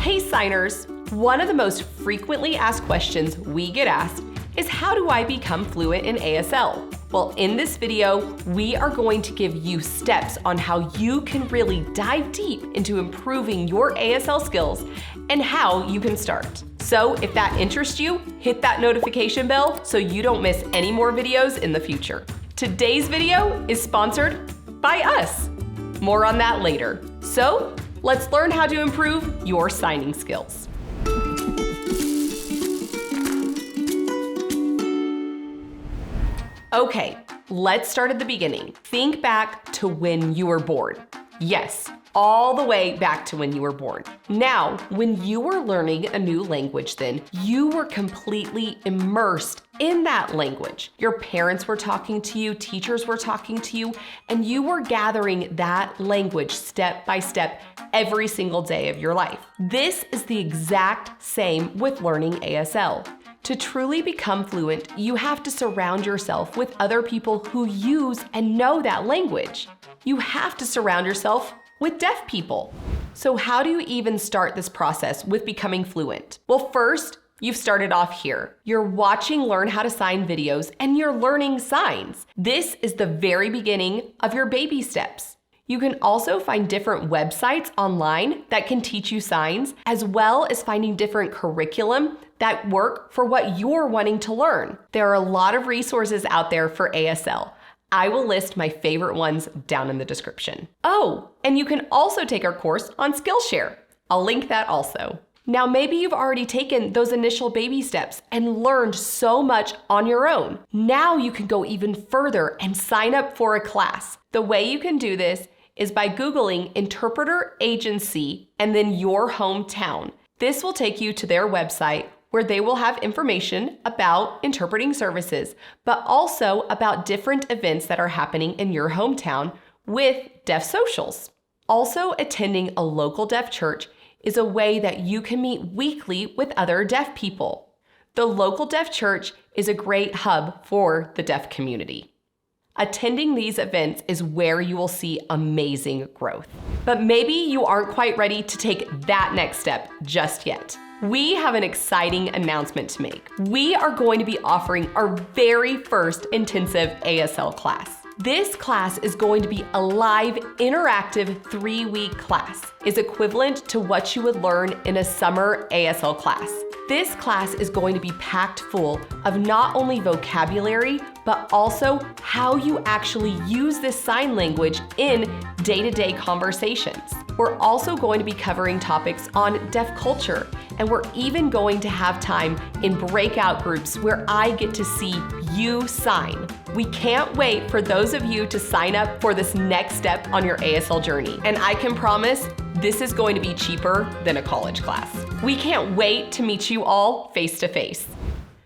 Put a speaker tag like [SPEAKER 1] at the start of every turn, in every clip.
[SPEAKER 1] Hey signers! One of the most frequently asked questions we get asked is, how do I become fluent in ASL? Well, in this video, we are going to give you steps on how you can really dive deep into improving your ASL skills and how you can start. So if that interests you, hit that notification bell so you don't miss any more videos in the future. Today's video is sponsored by us. More on that later. So let's learn how to improve your signing skills. Okay, let's start at the beginning. Think back to when you were born. Yes, all the way back to when you were born. Now, when you were learning a new language then, you were completely immersed in that language. Your parents were talking to you, teachers were talking to you, and you were gathering that language step by step every single day of your life. This is the exact same with learning ASL. To truly become fluent, you have to surround yourself with other people who use and know that language. You have to surround yourself with deaf people. So how do you even start this process with becoming fluent? Well, first, you've started off here. You're watching Learn How to Sign videos and you're learning signs. This is the very beginning of your baby steps. You can also find different websites online that can teach you signs, as well as finding different curriculum that work for what you're wanting to learn. There are a lot of resources out there for ASL. I will list my favorite ones down in the description. Oh, and you can also take our course on Skillshare. I'll link that also. Now, maybe you've already taken those initial baby steps and learned so much on your own. Now you can go even further and sign up for a class. The way you can do this is by Googling interpreter agency and then your hometown. This will take you to their website where they will have information about interpreting services, but also about different events that are happening in your hometown with deaf socials. Also, attending a local deaf church is a way that you can meet weekly with other deaf people. The local deaf church is a great hub for the deaf community. Attending these events is where you will see amazing growth. But maybe you aren't quite ready to take that next step just yet. We have an exciting announcement to make. We are going to be offering our very first intensive ASL class. This class is going to be a live, interactive 3-week class. It's equivalent to what you would learn in a summer ASL class. This class is going to be packed full of not only vocabulary, but also how you actually use this sign language in day-to-day conversations. We're also going to be covering topics on deaf culture, and we're even going to have time in breakout groups where I get to see you sign. We can't wait for those of you to sign up for this next step on your ASL journey, and I can promise this is going to be cheaper than a college class. We can't wait to meet you all face to face.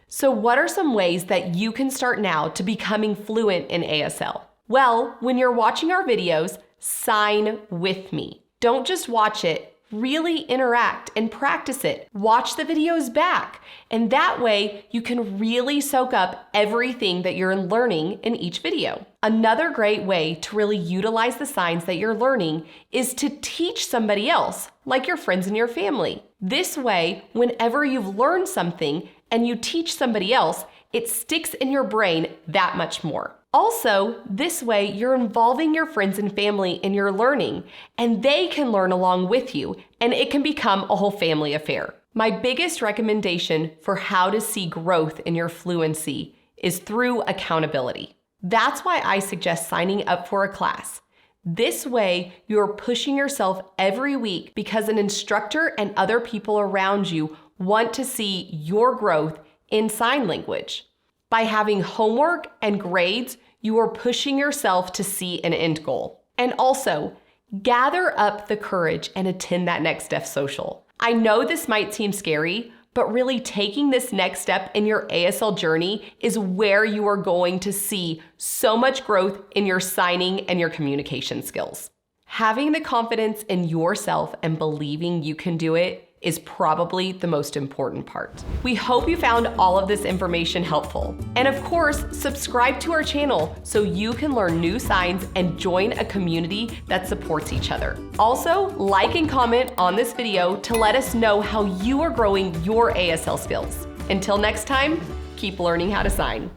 [SPEAKER 1] So what are some ways that you can start now to becoming fluent in ASL? Well, when you're watching our videos, sign with me. Don't just watch it, really interact and practice it. Watch the videos back, and that way you can really soak up everything that you're learning in each video. Another great way to really utilize the signs that you're learning is to teach somebody else, like your friends and your family. This way, whenever you've learned something and you teach somebody else, it sticks in your brain that much more. Also, this way you're involving your friends and family in your learning, and they can learn along with you, and it can become a whole family affair. My biggest recommendation for how to see growth in your fluency is through accountability. That's why I suggest signing up for a class. This way, you're pushing yourself every week because an instructor and other people around you want to see your growth in sign language. By having homework and grades, you are pushing yourself to see an end goal. And also, gather up the courage and attend that next deaf social. I know this might seem scary, but really taking this next step in your ASL journey is where you are going to see so much growth in your signing and your communication skills. Having the confidence in yourself and believing you can do it is probably the most important part. We hope you found all of this information helpful. And of course, subscribe to our channel so you can learn new signs and join a community that supports each other. Also, like and comment on this video to let us know how you are growing your ASL skills. Until next time, keep learning how to sign.